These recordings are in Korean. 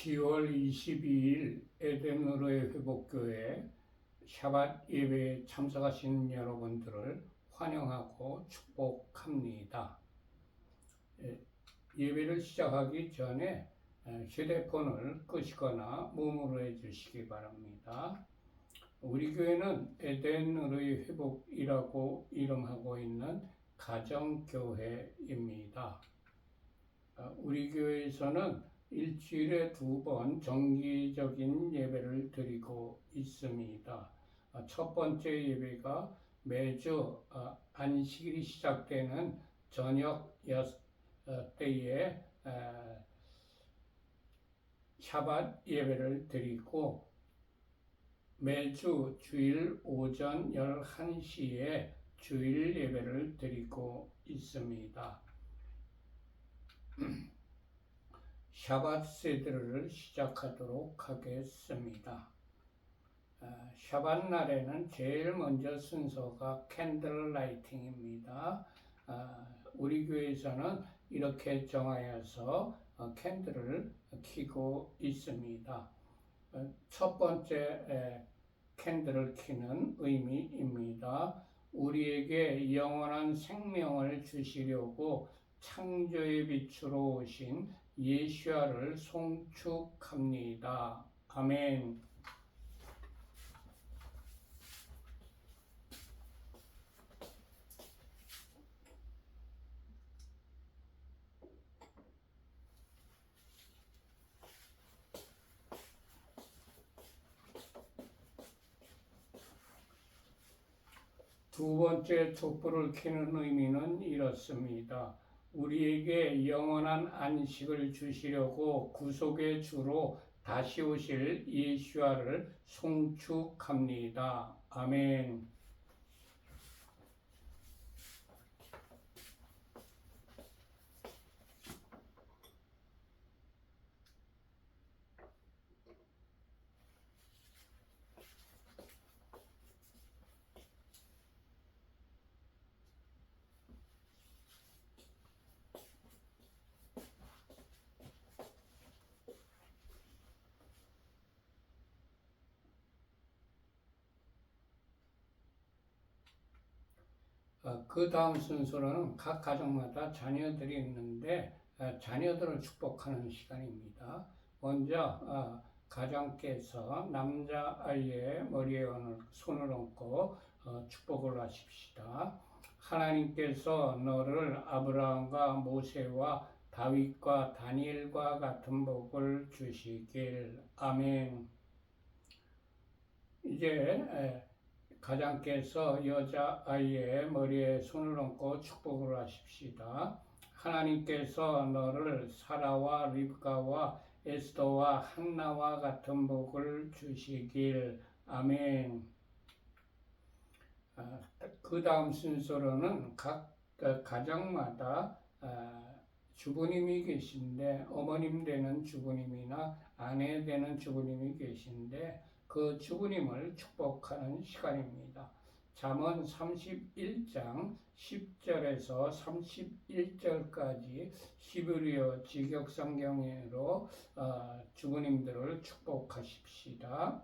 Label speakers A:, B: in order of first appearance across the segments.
A: 10월 22일 에덴으로의 회복교회 샤밧 예배에 참석하신 여러분들을 환영하고 축복합니다. 예배를 시작하기 전에 휴대폰을 끄시거나 무음으로 해주시기 바랍니다. 우리 교회는 에덴으로의 회복이라고 이름하고 있는 가정교회입니다. 우리 교회에서는 일주일에 2번 정기적인 예배를 드리고 있습니다. 첫 번째 예배가 매주 안식일이 시작되는 저녁 때에 샤밧 예배를 드리고, 매주 주일 오전 11시에 주일 예배를 드리고 있습니다. 샤밧 세드를 시작하도록 하겠습니다. 샤밧 날에는 제일 먼저 순서가 캔들 라이팅입니다. 우리 교회에서는 이렇게 정하여서 캔들을 켜고 있습니다. 첫 번째 캔들을 켜는 의미입니다. 우리에게 영원한 생명을 주시려고 창조의 빛으로 오신 예수야를 송축합니다. 아멘. 두 번째 촛불을 켜는 의미는 이렇습니다. 우리에게 영원한 안식을 주시려고 구속의 주로 다시 오실 예수야를 송축합니다. 아멘. 그 다음 순서로는 각 가정마다 자녀들이 있는데 자녀들을 축복하는 시간입니다. 먼저 가정께서 남자아이의 머리에 손을 얹고 축복을 하십시다. 하나님께서 너를 아브라함과 모세와 다윗과 다니엘과 같은 복을 주시길. 아멘. 이제 가장께서 여자아이의 머리에 손을 얹고 축복을 하십시다. 하나님께서 너를 사라와 리브가와 에스더와 한나와 같은 복을 주시길. 아멘. 그 다음 순서로는 각 가정마다 주부님이 계신데, 어머님 되는 주부님이나 아내 되는 주부님이 계신데 그 주부님을 축복하는 시간입니다. 잠언 31장 10절에서 31절까지 히브리어 직역성경으로 주부님들을 축복하십시다.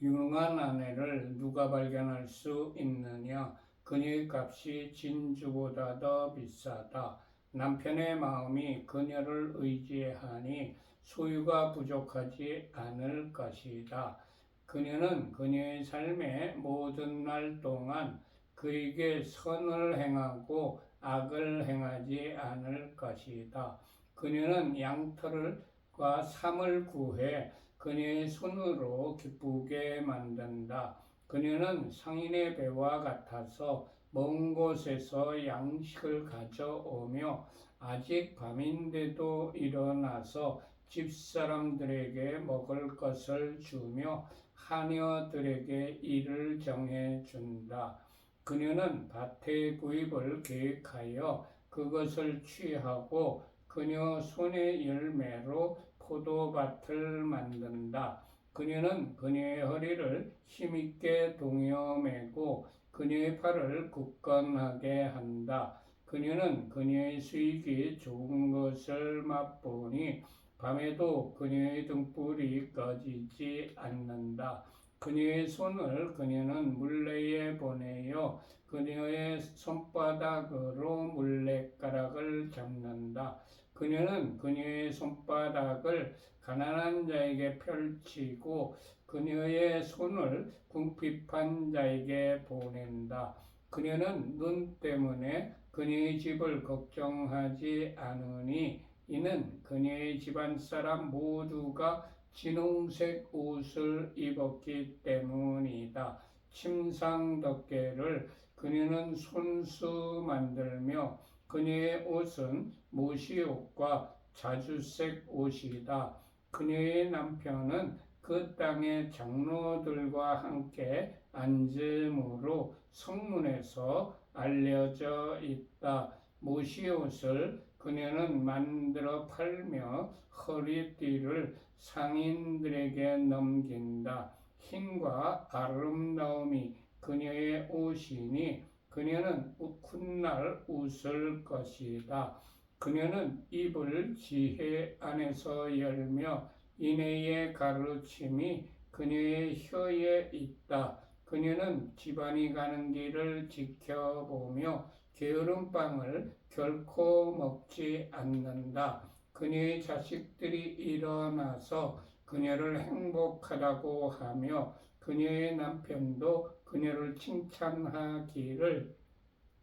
A: 유능한 아내를 누가 발견할 수 있느냐? 그녀의 값이 진주보다 더 비싸다. 남편의 마음이 그녀를 의지하니 소유가 부족하지 않을 것이다. 그녀는 그녀의 삶의 모든 날 동안 그에게 선을 행하고 악을 행하지 않을 것이다. 그녀는 양털과 삼을 구해 그녀의 손으로 기쁘게 만든다. 그녀는 상인의 배와 같아서 먼 곳에서 양식을 가져오며 아직 밤인데도 일어나서 집사람들에게 먹을 것을 주며 하녀들에게 일을 정해준다. 그녀는 밭의 구입을 계획하여 그것을 취하고 그녀 손의 열매로 포도밭을 만든다. 그녀는 그녀의 허리를 힘있게 동여매고 그녀의 팔을 굳건하게 한다. 그녀는 그녀의 수익이 좋은 것을 맛보니 밤에도 그녀의 등불이 꺼지지 않는다. 그녀의 손을 그녀는 물레에 보내어 그녀의 손바닥으로 물레가락을 잡는다. 그녀는 그녀의 손바닥을 가난한 자에게 펼치고 그녀의 손을 궁핍한 자에게 보낸다. 그녀는 눈 때문에 그녀의 집을 걱정하지 않으니 이는 그녀의 집안 사람 모두가 진홍색 옷을 입었기 때문이다. 침상 덮개를 그녀는 손수 만들며 그녀의 옷은 모시옷과 자주색 옷이다. 그녀의 남편은 그 땅의 장로들과 함께 앉음으로 성문에서 알려져 있다. 모시옷을 그녀는 만들어 팔며 허리띠를 상인들에게 넘긴다. 힘과 아름다움이 그녀의 옷이니 그녀는 훗날 웃을 것이다. 그녀는 입을 지혜 안에서 열며 인애의 가르침이 그녀의 혀에 있다. 그녀는 집안이 가는 길을 지켜보며 게으른 빵을 결코 먹지 않는다. 그녀의 자식들이 일어나서 그녀를 행복하다고 하며 그녀의 남편도 그녀를 칭찬하기를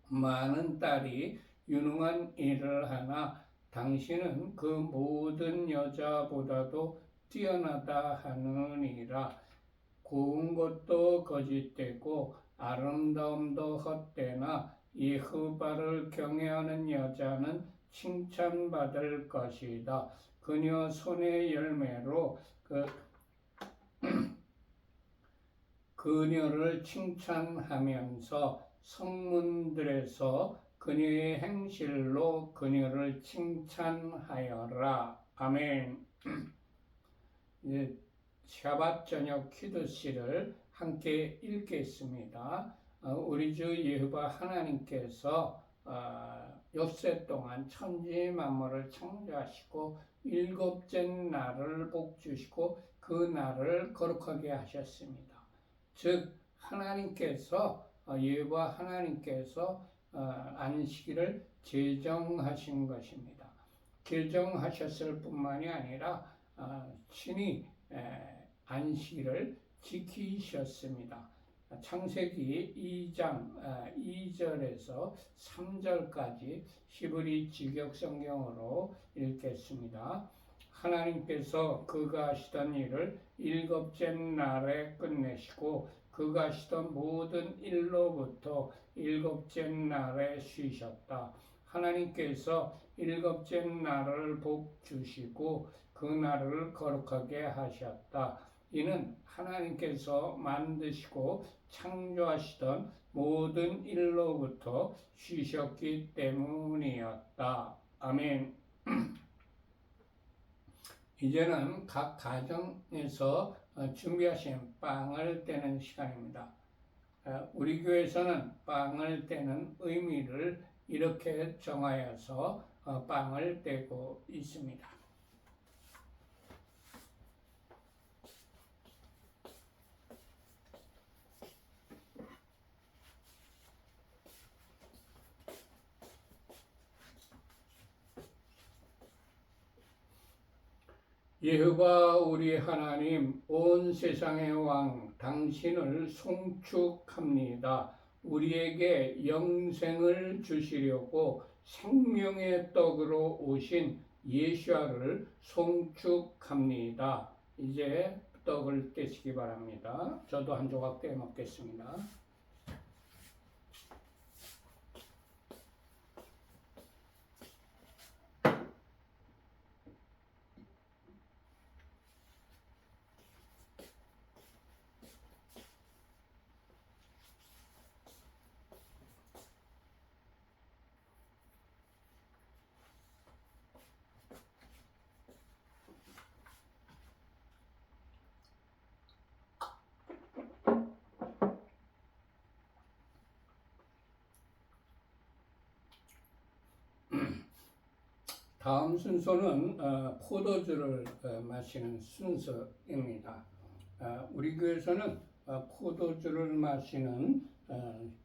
A: 많은 딸이 유능한 일을 하나 당신은 그 모든 여자보다도 뛰어나다 하느니라. 고운 것도 거짓되고 아름다움도 헛되나 여호와를 경외하는 여자는 칭찬받을 것이다. 그녀 손의 열매로 그녀를 칭찬하면서 성문들에서 그녀의 행실로 그녀를 칭찬하여라. 아멘. 샤밧 저녁 키두시를 함께 읽겠습니다. 우리 주 여호와 하나님께서 엿새 동안 천지 만물을 창조하시고 일곱째 날을 복주시고 그 날을 거룩하게 하셨습니다. 즉 하나님께서 여호와 하나님께서 안식일을 제정하신 것입니다. 제정하셨을 뿐만이 아니라 친히 안식일을 지키셨습니다. 창세기 2장 2절에서 3절까지 히브리 직역 성경으로 읽겠습니다. 하나님께서 그가 하시던 일을 일곱째 날에 끝내시고 그가 하시던 모든 일로부터 일곱째 날에 쉬셨다. 하나님께서 일곱째 날을 복 주시고 그 날을 거룩하게 하셨다. 이는 하나님께서 만드시고 창조하시던 모든 일로부터 쉬셨기 때문이었다. 아멘. 이제는 각 가정에서 준비하신 빵을 떼는 시간입니다. 우리 교회에서는 빵을 떼는 의미를 이렇게 정하여서 빵을 떼고 있습니다. 여호와 우리 하나님, 온 세상의 왕 당신을 송축합니다. 우리에게 영생을 주시려고 생명의 떡으로 오신 예수아를 송축합니다. 이제 떡을 떼시기 바랍니다. 저도 한 조각 떼 먹겠습니다. 다음 순서는 포도주를 마시는 순서입니다. 우리 교회에서는 포도주를 마시는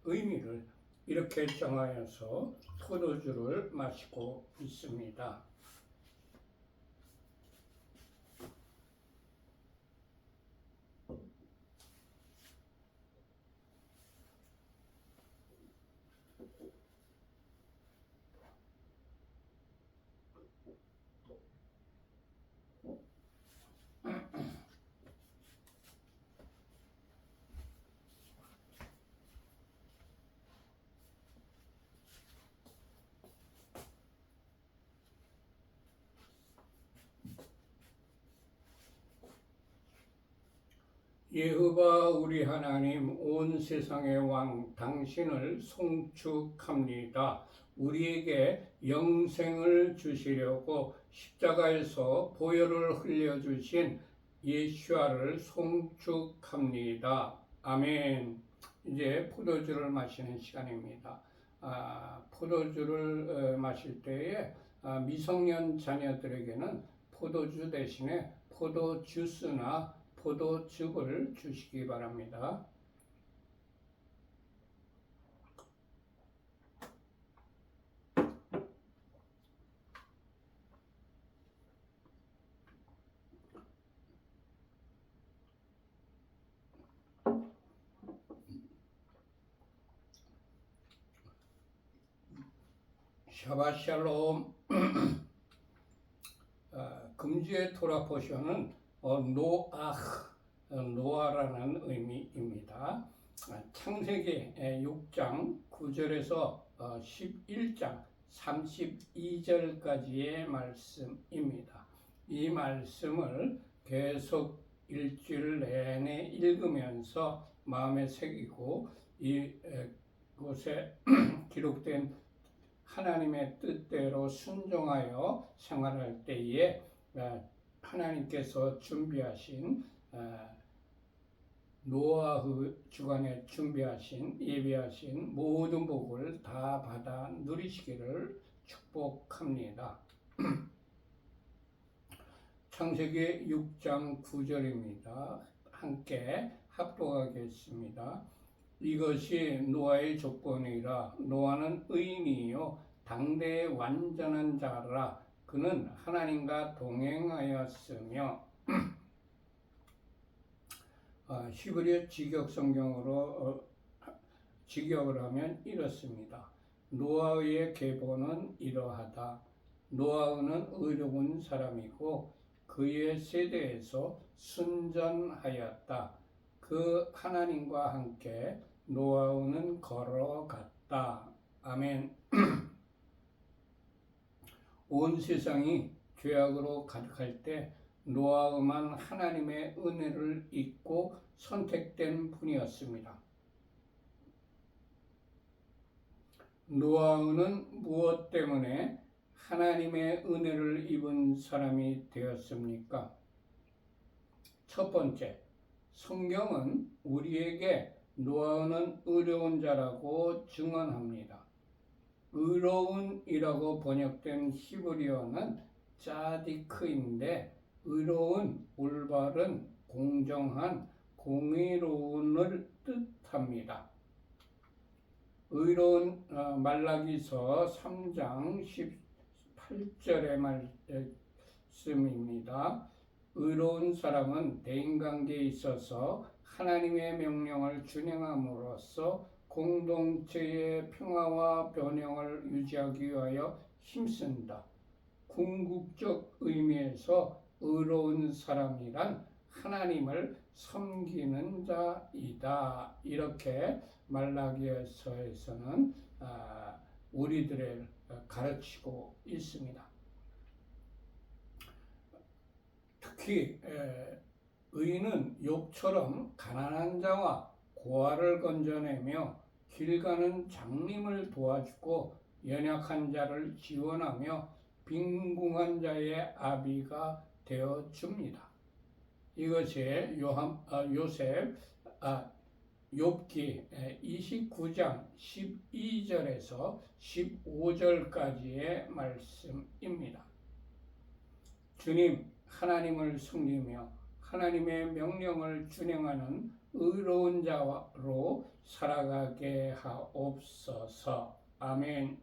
A: 의미를 이렇게 정하여서 포도주를 마시고 있습니다. 여호와 우리 하나님, 온 세상의 왕 당신을 송축합니다. 우리에게 영생을 주시려고 십자가에서 보혈을 흘려주신 예수아를 송축합니다. 아멘. 이제 포도주를 마시는 시간입니다. 포도주를 마실 때에 미성년 자녀들에게는 포도주 대신에 포도주스나 포도즙을 주시기 바랍니다. 샤바샬롬. 금주의 토라 포션은 노아라는 의미입니다. 창세기 6장 9절에서 11장 32절까지의 말씀입니다. 이 말씀을 계속 일주일 내내 읽으면서 마음에 새기고 이곳에 기록된 하나님의 뜻대로 순종하여 생활할 때에 하나님께서 준비하신 노아의 주관에 준비하신 예비하신 모든 복을 다 받아 누리시기를 축복합니다. 창세기 6장 9절입니다. 함께 합독하겠습니다. 이것이 노아의 조건이라. 노아는 의인이요 당대의 완전한 자라. 그는 하나님과 동행하였으며. 히브리 직역 성경으로 직역을 하면 이렇습니다. 노아의 계보는 이러하다. 노아는 의로운 사람이고 그의 세대에서 순전하였다. 그 하나님과 함께 노아는 걸어갔다. 아멘. 온 세상이 죄악으로 가득할 때 노아만 하나님의 은혜를 잊고 선택된 분이었습니다. 노아는 무엇 때문에 하나님의 은혜를 입은 사람이 되었습니까? 첫 번째, 성경은 우리에게 노아는 의로운 자라고 증언합니다. 의로운이라고 번역된 히브리어는 짜디크인데 의로운, 올바른, 공정한, 공의로운을 뜻합니다. 의로운 말라기서 3장 18절의 말씀입니다. 의로운 사람은 대인관계에 있어서 하나님의 명령을 준행함으로써 공동체의 평화와 번영을 유지하기 위하여 힘쓴다. 궁극적 의미에서 의로운 사람이란 하나님을 섬기는 자이다. 이렇게 말라기서에서는 우리들을 가르치고 있습니다. 특히 의인은 욥처럼 가난한 자와 고아를 건져내며 길 가는 장님을 도와주고 연약한 자를 지원하며 빈궁한 자의 아비가 되어줍니다. 이것이 욥기 29장 12절에서 15절까지의 말씀입니다. 주님 하나님을 섬기며 하나님의 명령을 준행하는 의로운 자로 살아가게 하옵소서. 아멘.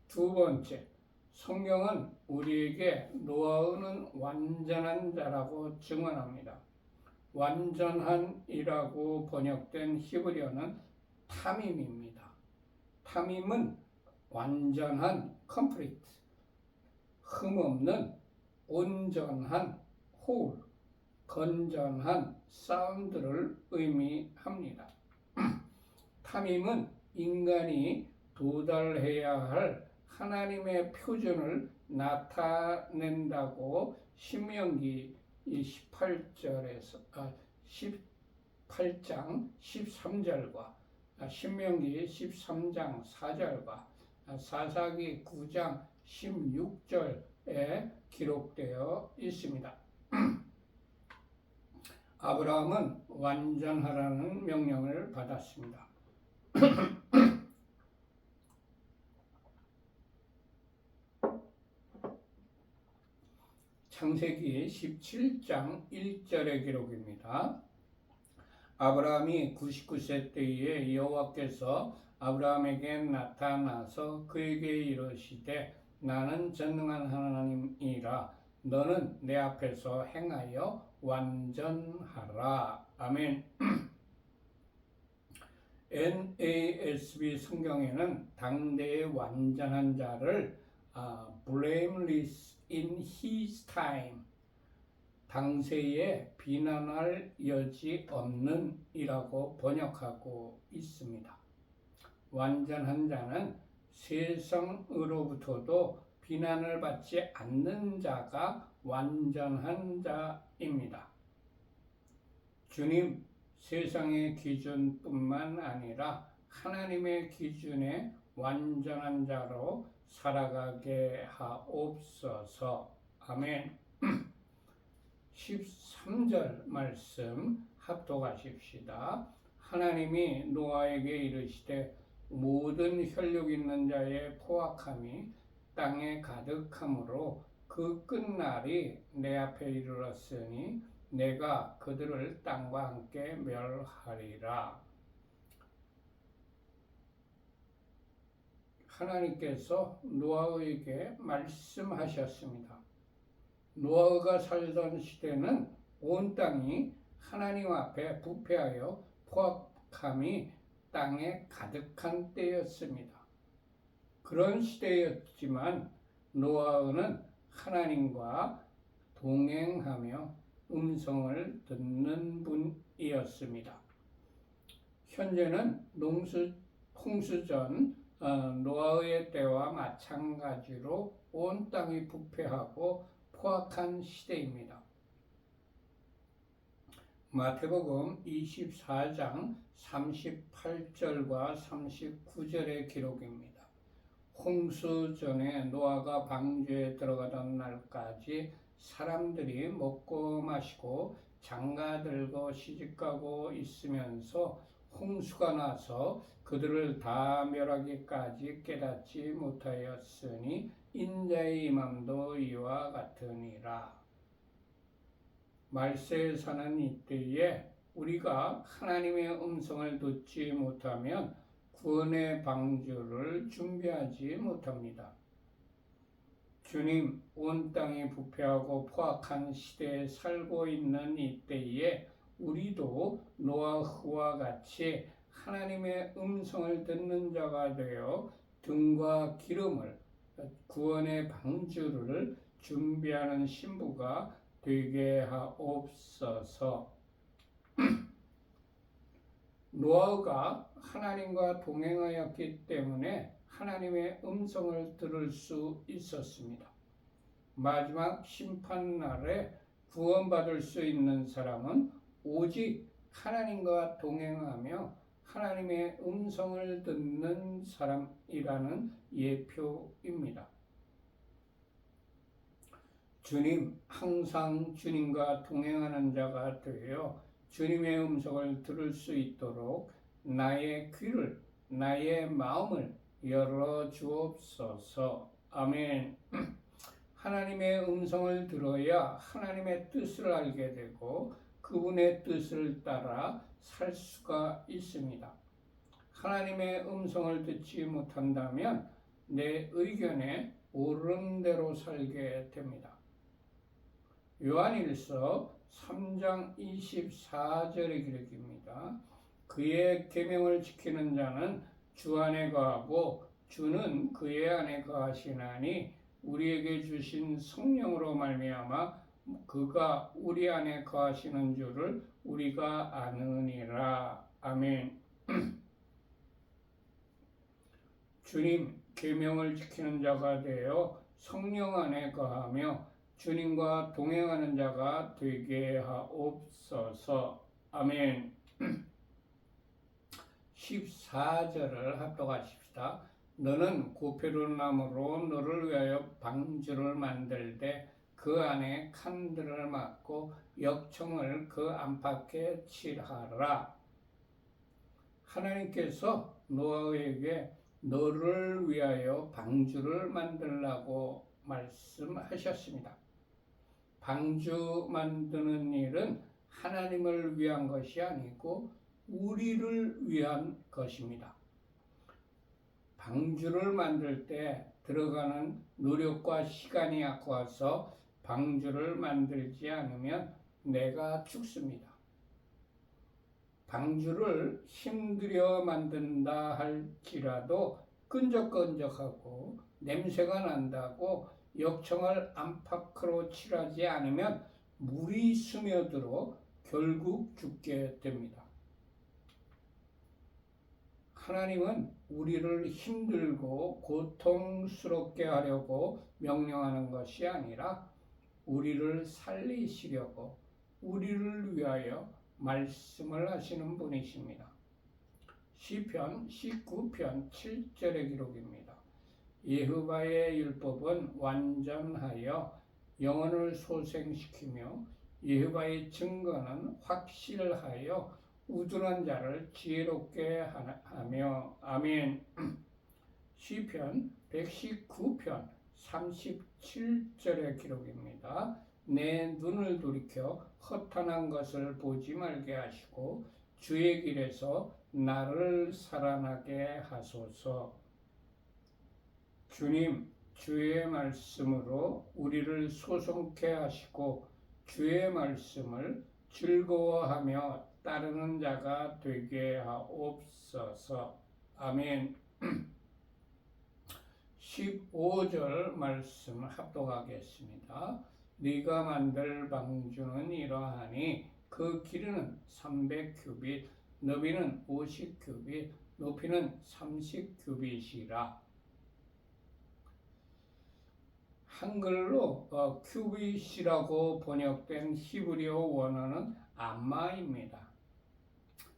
A: 두 번째, 성경은 우리에게 노아는 완전한 자라고 증언합니다. 완전한이라고 번역된 히브리어는 타밈입니다. 타밈은 완전한, complete, 흠없는, 온전한, whole, 건전한, sound를 의미합니다. 타밈은 인간이 도달해야 할 하나님의 표준을 나타낸다고 신명기 18장 13절과 신명기 13장 4절과 사사기 9장 16절에 기록되어 있습니다. 아브라함은 완전하라는 명령을 받았습니다. 창세기 17장 1절의 기록입니다. 아브라함이 99세 때에 여호와께서 아브라함에게 나타나서 그에게 이르시되 나는 전능한 하나님이라 너는 내 앞에서 행하여 완전하라. 아멘. NASB 성경에는 당대의 완전한 자를 blameless in his time, 당세에 비난할 여지 없는 이라고 번역하고 있습니다. 완전한 자는 세상으로부터도 비난을 받지 않는 자가 완전한 자입니다. 주님, 세상의 기준뿐만 아니라 하나님의 기준에 완전한 자로 살아가게 하옵소서. 아멘. 13절 말씀 합독하십시다. 하나님이 노아에게 이르시되 모든 혈육 있는 자의 포악함이 땅에 가득함으로 그 끝날이 내 앞에 이르렀으니 내가 그들을 땅과 함께 멸하리라. 하나님께서 노아에게 말씀하셨습니다. 노아가 살던 시대는 온 땅이 하나님 앞에 부패하여 포악함이 땅에 가득한 때였습니다. 그런 시대였지만 노아는 하나님과 동행하며 음성을 듣는 분이었습니다. 현재는 홍수전 노아의 때와 마찬가지로 온 땅이 부패하고 포악한 시대입니다. 마태복음 24장 38절과 39절의 기록입니다. 홍수전에 노아가 방주에 들어가던 날까지 사람들이 먹고 마시고 장가들고 시집가고 있으면서 홍수가 나서 그들을 다 멸하기까지 깨닫지 못하였으니 인자의 임함도 이와 같으니라. 말세에 사는 이때에 우리가 하나님의 음성을 듣지 못하면 구원의 방주를 준비하지 못합니다. 주님, 온 땅이 부패하고 포악한 시대에 살고 있는 이때에 우리도 노아와 같이 하나님의 음성을 듣는 자가 되어 등과 기름을 구원의 방주를 준비하는 신부가 되게 하옵소서. 노아가 하나님과 동행하였기 때문에 하나님의 음성을 들을 수 있었습니다. 마지막 심판날에 구원받을 수 있는 사람은 오직 하나님과 동행하며 하나님의 음성을 듣는 사람이라는 예표입니다. 주님, 항상 주님과 동행하는 자가 되어 주님의 음성을 들을 수 있도록 나의 귀를, 나의 마음을 열어 주옵소서. 아멘. 하나님의 음성을 들어야 하나님의 뜻을 알게 되고 그분의 뜻을 따라 살 수가 있습니다. 하나님의 음성을 듣지 못한다면 내 의견에 옳은 대로 살게 됩니다. 요한일서 3장 24절의 기록입니다. 그의 계명을 지키는 자는 주 안에 거하고 주는 그의 안에 거하시나니 우리에게 주신 성령으로 말미암아 그가 우리 안에 거하시는 줄을 우리가 아느니라. 아멘. 주님 계명을 지키는 자가 되어 성령 안에 거하며 주님과 동행하는 자가 되게 하옵소서. 아멘. 14절을 합독하십시다. 너는 고페르나무로 너를 위하여 방주를 만들되 그 안에 칸들을 막고 역청을 그 안팎에 칠하라. 하나님께서 노아에게 너를 위하여 방주를 만들라고 말씀하셨습니다. 방주 만드는 일은 하나님을 위한 것이 아니고 우리를 위한 것입니다. 방주를 만들 때 들어가는 노력과 시간이 아까워서 방주를 만들지 않으면 내가 죽습니다. 방주를 힘들여 만든다 할지라도 끈적끈적하고 냄새가 난다고 역청을 안팎으로 칠하지 않으면 물이 스며들어 결국 죽게 됩니다. 하나님은 우리를 힘들고 고통스럽게 하려고 명령하는 것이 아니라 우리를 살리시려고 우리를 위하여 말씀을 하시는 분이십니다. 시편 19편 7절의 기록입니다. 여호와의 율법은 완전하여 영혼을 소생시키며 여호와의 증거는 확실하여 우둔한 자를 지혜롭게 하며. 아멘. 시편 119편 37절의 기록입니다. 내 눈을 돌이켜 허탄한 것을 보지 말게 하시고 주의 길에서 나를 살아나게 하소서. 주님, 주의 말씀으로 우리를 소송케 하시고 주의 말씀을 즐거워하며 따르는 자가 되게 하옵소서. 아멘. 15절 말씀 합독하겠습니다. 네가 만들 방주는 이러하니 그 길이는 300규빗, 너비는 50규빗, 높이는 30규빗이라. 한글로 큐빗이라고 번역된 히브리어 원어는 암마입니다.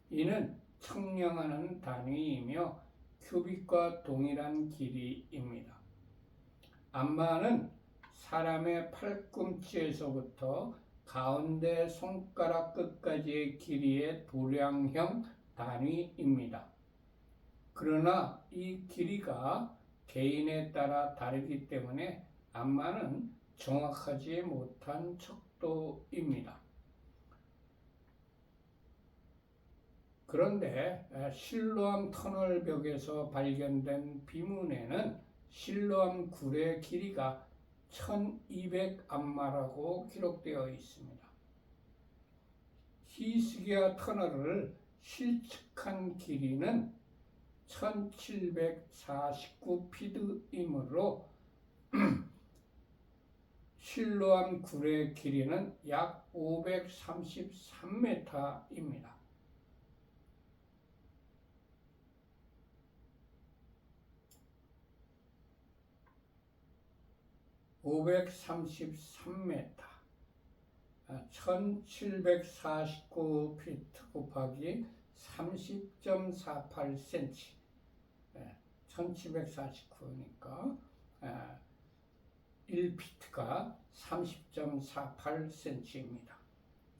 A: 이는 청량하는 단위이며 큐빗과 동일한 길이입니다. 암마는 사람의 팔꿈치에서부터 가운데 손가락 끝까지의 길이의 도량형 단위입니다. 그러나 이 길이가 개인에 따라 다르기 때문에 암마는 정확하지 못한 척도입니다. 그런데 실로암 터널 벽에서 발견된 비문에는 실로암 굴의 길이가 1200암마라고 기록되어 있습니다. 히스기야 터널을 실측한 길이는 1749피드이므로 실로암 굴의 길이는 약 533m입니다. (533m) 1749피트 곱하기 30.48cm 1749니까 1피트가 30.48cm입니다.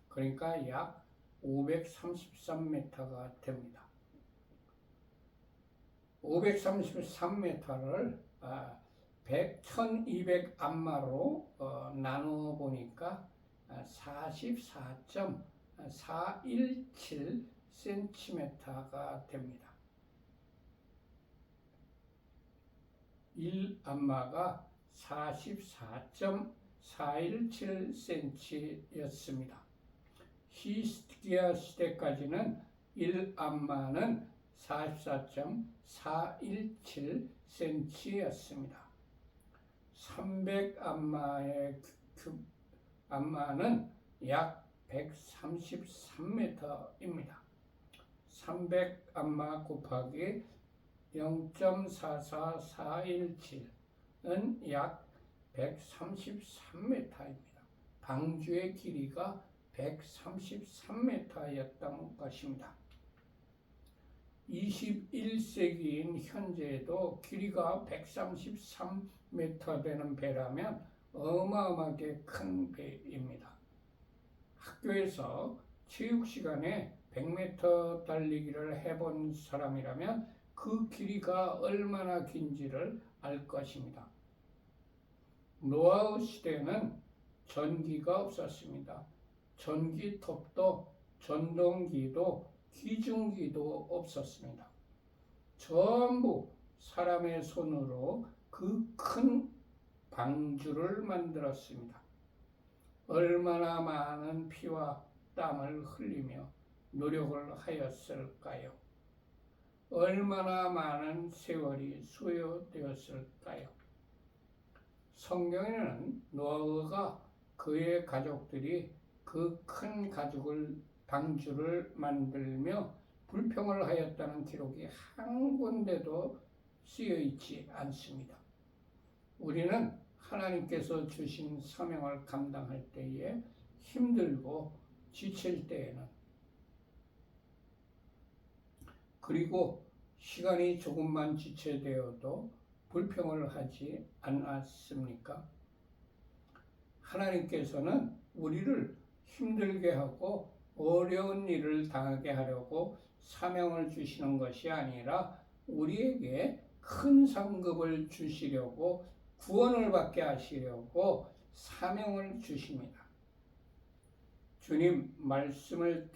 A: 그러니까 약 533m가 됩니다. 533m를 1200 암마로 나누어 보니까 44.417cm가 됩니다. 1암마가 44.417cm였습니다. 히스기야 시대까지는 1암마는 44.417cm였습니다. 300암마의 암마는 약 133m입니다. 300암마 곱하기 0.44417은 약 133m입니다. 방주의 길이가 133m였던 것입니다. 21세기인 현재에도 길이가 133m 되는 배라면 어마어마하게 큰 배입니다. 학교에서 체육 시간에 100m 달리기를 해본 사람이라면 그 길이가 얼마나 긴지를 알 것입니다. 노아의 시대에는 전기가 없었습니다. 전기톱도 전동기도 기중기도 없었습니다. 전부 사람의 손으로 그 큰 방주를 만들었습니다. 얼마나 많은 피와 땀을 흘리며 노력을 하였을까요? 얼마나 많은 세월이 소요되었을까요? 성경에는 노아가 그의 가족들이 그 큰 방주를 만들며 불평을 하였다는 기록이 한 군데도 쓰여 있지 않습니다. 우리는 하나님께서 주신 사명을 감당할 때에 힘들고 지칠 때에는, 그리고 시간이 조금만 지체되어도 불평을 하지 않았습니까? 하나님께서는 우리를 힘들게 하고 어려운 일을 당하게 하려고 사명을 주시는 것이 아니라 우리에게 큰 상급을 주시려고, 구원을 받게 하시려고 사명을 주십니다. 주님 말씀을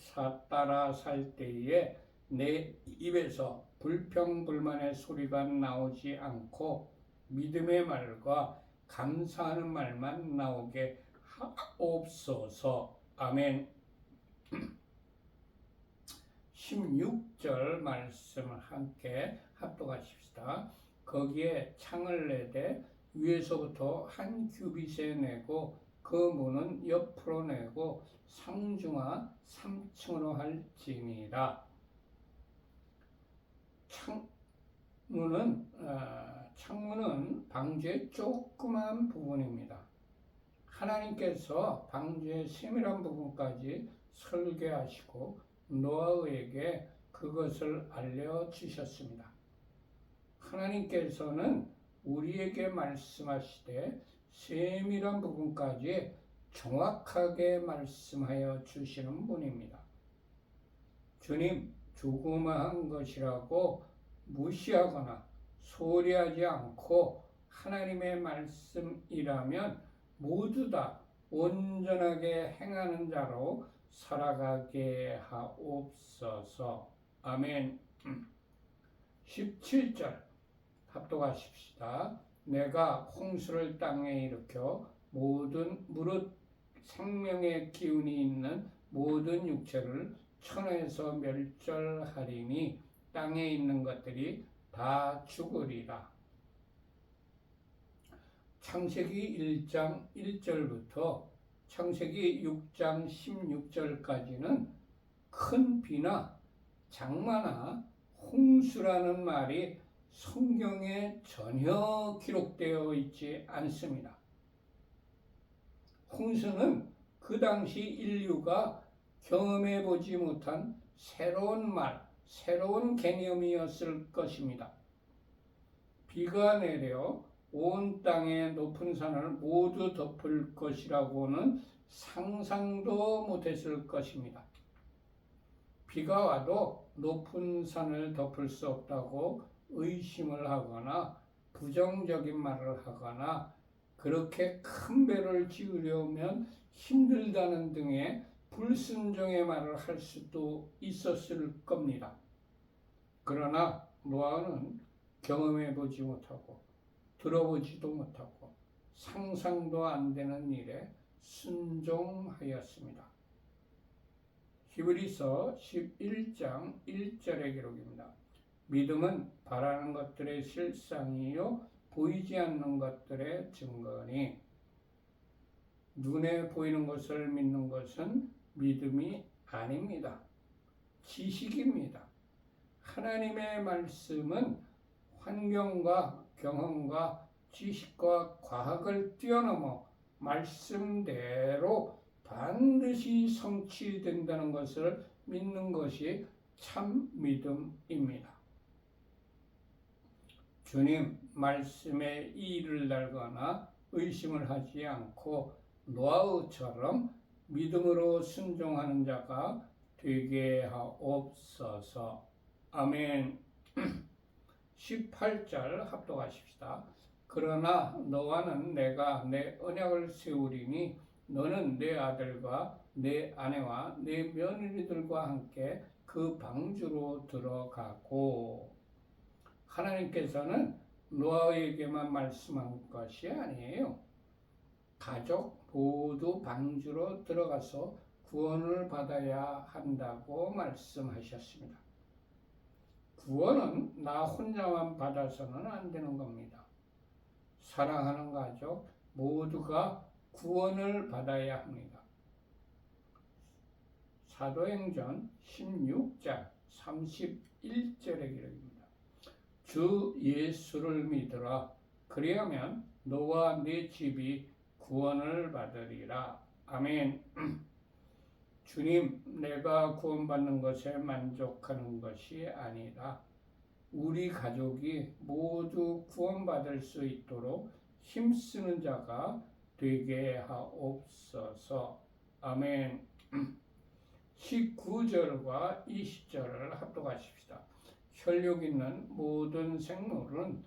A: 따라 살 때에 내 입에서 불평불만의 소리가 나오지 않고 믿음의 말과 감사하는 말만 나오게 하옵소서. 아멘. 16절 말씀을 함께 합독하십시다. 거기에 창을 내되 위에서부터 한 규빗에 내고 그 문은 옆으로 내고 상중하 3층으로 할지니라. 창문은 방주의 조그만 부분입니다. 하나님께서 방주의 세밀한 부분까지 설계하시고 노아에게 그것을 알려주셨습니다. 하나님께서는 우리에게 말씀하시되 세밀한 부분까지 정확하게 말씀하여 주시는 분입니다. 주님, 조그마한 것이라고 무시하거나 소리하지 않고 하나님의 말씀이라면 모두 다 온전하게 행하는 자로 살아가게 하옵소서. 아멘. 17절 합독하십시다. 내가 홍수를 땅에 일으켜 무릇 생명의 기운이 있는 모든 육체를 천에서 멸절하리니 땅에 있는 것들이 다 죽으리라. 창세기 1장 1절부터 창세기 6장 16절까지는 큰 비나 장마나 홍수라는 말이 성경에 전혀 기록되어 있지 않습니다. 홍수는 그 당시 인류가 경험해 보지 못한 새로운 새로운 개념이었을 것입니다. 비가 내려 온 땅의 높은 산을 모두 덮을 것이라고는 상상도 못했을 것입니다. 비가 와도 높은 산을 덮을 수 없다고 의심을 하거나 부정적인 말을 하거나 그렇게 큰 배를 지으려면 힘들다는 등의 불순종의 말을 할 수도 있었을 겁니다. 그러나 노아는 경험해 보지 못하고 들어보지도 못하고 상상도 안 되는 일에 순종하였습니다. 히브리서 11장 1절의 기록입니다. 믿음은 바라는 것들의 실상이요 보이지 않는 것들의 증거니 눈에 보이는 것을 믿는 것은 믿음이 아닙니다. 지식입니다. 하나님의 말씀은 환경과 경험과 지식과 과학을 뛰어넘어 말씀대로 반드시 성취된다는 것을 믿는 것이 참 믿음입니다. 주님 말씀에 이의를 달거나 의심을 하지 않고 노아처럼 믿음으로 순종하는 자가 되게 하옵소서. 아멘. 18절 합독하십시다. 그러나 너와는 내가 내 언약을 세우리니 너는 내 아들과 내 아내와 내 며느리들과 함께 그 방주로 들어가고. 하나님께서는 노아에게만 말씀한 것이 아니에요. 가족 모두 방주로 들어가서 구원을 받아야 한다고 말씀하셨습니다. 구원은 나 혼자만 받아서는 안 되는 겁니다. 사랑하는 가족 모두가 구원을 받아야 합니다. 사도행전 16장 31절의 기록입니다. 주 예수를 믿으라. 그리하면 너와 네 집이 구원을 받으리라. 아멘. 주님, 내가 구원받는 것에 만족하는 것이 아니라 우리 가족이 모두 구원받을 수 있도록 힘쓰는 자가 되게 하옵소서. 아멘. 19절과 20절을 합독하십시다. 혈육 있는 모든 생물은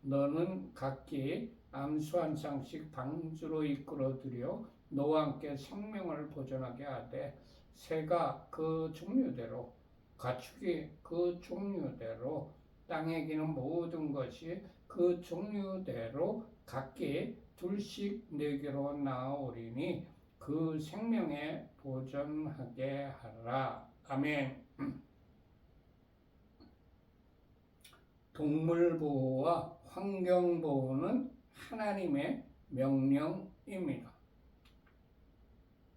A: 너는 각기 암수 한 쌍씩 방주로 이끌어들여 너와 함께 생명을 보존하게 하되 새가 그 종류대로 가축이 그 종류대로 땅에 기는 모든 것이 그 종류대로 각기 둘씩 내게로 나오리니 그 생명에 보존하게 하라. 아멘. 동물 보호와 환경 보호는 하나님의 명령입니다.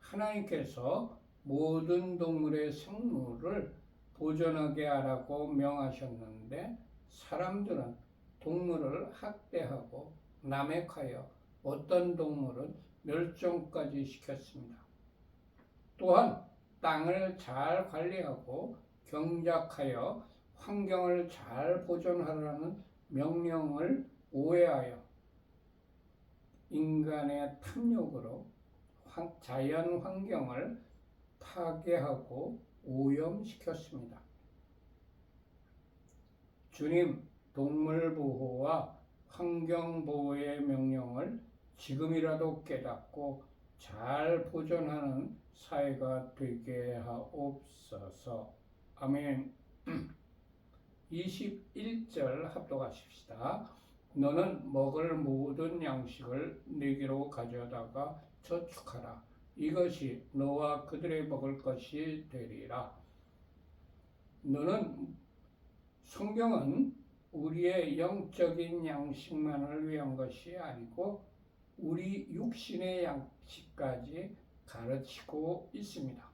A: 하나님께서 모든 동물의 생물을 보존하게 하라고 명하셨는데 사람들은 동물을 학대하고 남획하여 어떤 동물은 멸종까지 시켰습니다. 또한 땅을 잘 관리하고 경작하여 환경을 잘 보존하라는 명령을 오해하여 인간의 탐욕으로 자연 환경을 파괴하고 오염시켰습니다. 주님, 동물 보호와 환경 보호의 명령을 지금이라도 깨닫고 잘 보존하는 사회가 되게 하옵소서. 아멘. 21절 합독하십시다. 너는 먹을 모든 양식을 네게로 가져다가 저축하라. 이것이 너와 그들의 먹을 것이 되리라. 성경은 우리의 영적인 양식만을 위한 것이 아니고 우리 육신의 양식까지 가르치고 있습니다.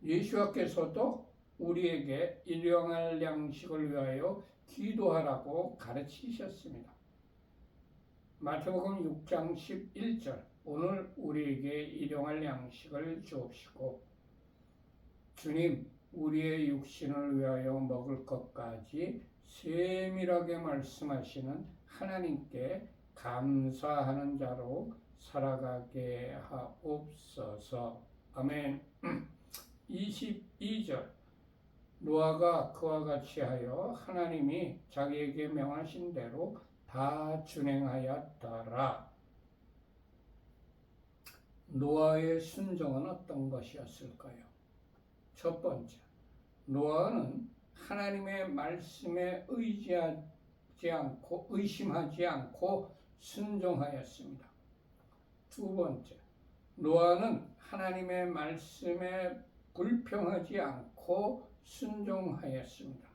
A: 예수께서도 우리에게 일용할 양식을 위하여 기도하라고 가르치셨습니다. 마태복음 6장 11절 오늘 우리에게 일용할 양식을 주옵시고 주님 우리의 육신을 위하여 먹을 것까지 세밀하게 말씀하시는 하나님께 감사하는 자로 살아가게 하옵소서. 아멘. 22절 노아가 그와 같이 하여 하나님이 자기에게 명하신 대로 다 준행하였더라. 노아의 순종은 어떤 것이었을까요? 첫 번째, 노아는 하나님의 말씀에 의심하지 않고 순종하였습니다. 두 번째, 노아는 하나님의 말씀에 불평하지 않고 순종하였습니다.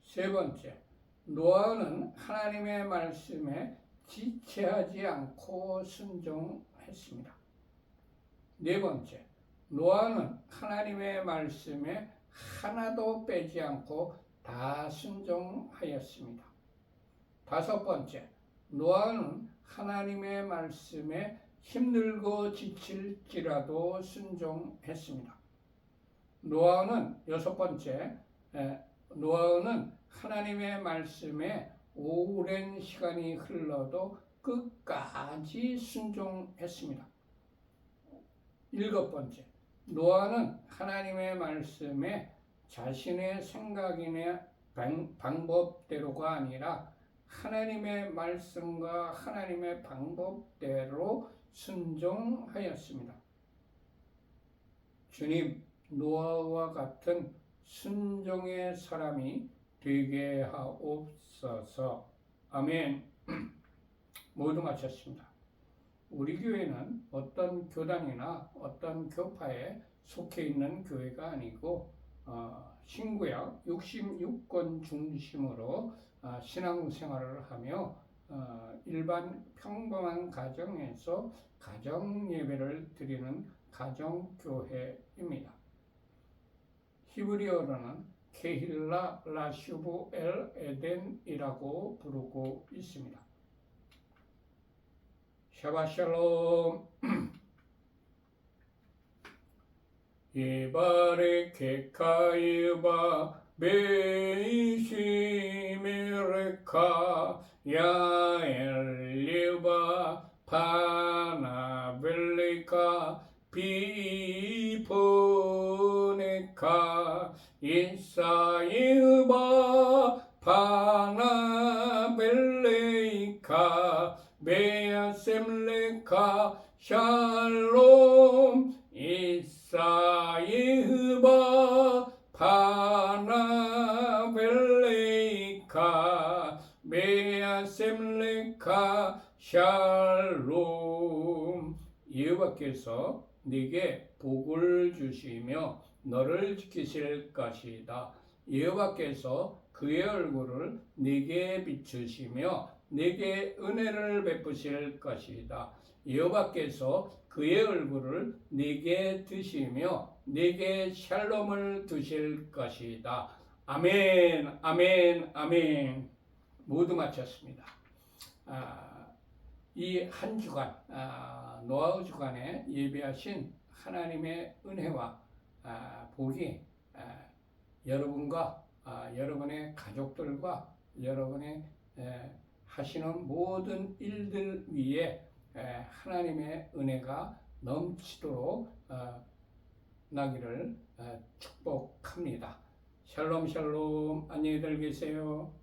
A: 세 번째, 노아는 하나님의 말씀에 지체하지 않고 순종했습니다. 네 번째, 노아는 하나님의 말씀에 하나도 빼지 않고 다 순종하였습니다. 다섯 번째, 노아는 하나님의 말씀에 힘들고 지칠지라도 순종했습니다. 여섯 번째, 노아는 하나님의 말씀에 오랜 시간이 흘러도 끝까지 순종했습니다. 일곱 번째, 노아는 하나님의 말씀에 자신의 생각이나 방법대로가 아니라 하나님의 말씀과 하나님의 방법대로 순종하였습니다. 주님, 노아와 같은 순종의 사람이 되게 하옵소서. 아멘. 모두 마쳤습니다. 우리 교회는 어떤 교단이나 어떤 교파에 속해 있는 교회가 아니고 신구약 66권 중심으로 신앙생활을 하며 일반 평범한 가정에서 가정 예배를 드리는 가정교회입니다. 히브리어로는 케힐라 라슈브 엘 에덴이라고 부르고 있습니다. 샤바샬롬. 예바레케카이바 베이시메레카 야엘리바 파나벨리카 비포네카 인사이바 파나벨레이카 베아셈레카 샬롬 이사이바 파나벨레이카 베아셈레카 샬롬. 여호와께서 네게 복을 주시며 너를 지키실 것이다. 여호와께서 그의 얼굴을 네게 비추시며 네게 은혜를 베푸실 것이다. 여호와께서 그의 얼굴을 네게 드시며 네게 샬롬을 두실 것이다. 아멘, 아멘, 아멘. 모두 마쳤습니다. 이 한 주간 노아의 주간에 예배하신 하나님의 은혜와 복이 여러분과 여러분의 가족들과 여러분의 하시는 모든 일들 위에 하나님의 은혜가 넘치도록 나기를 축복합니다. 샬롬 샬롬. 안녕히들 계세요.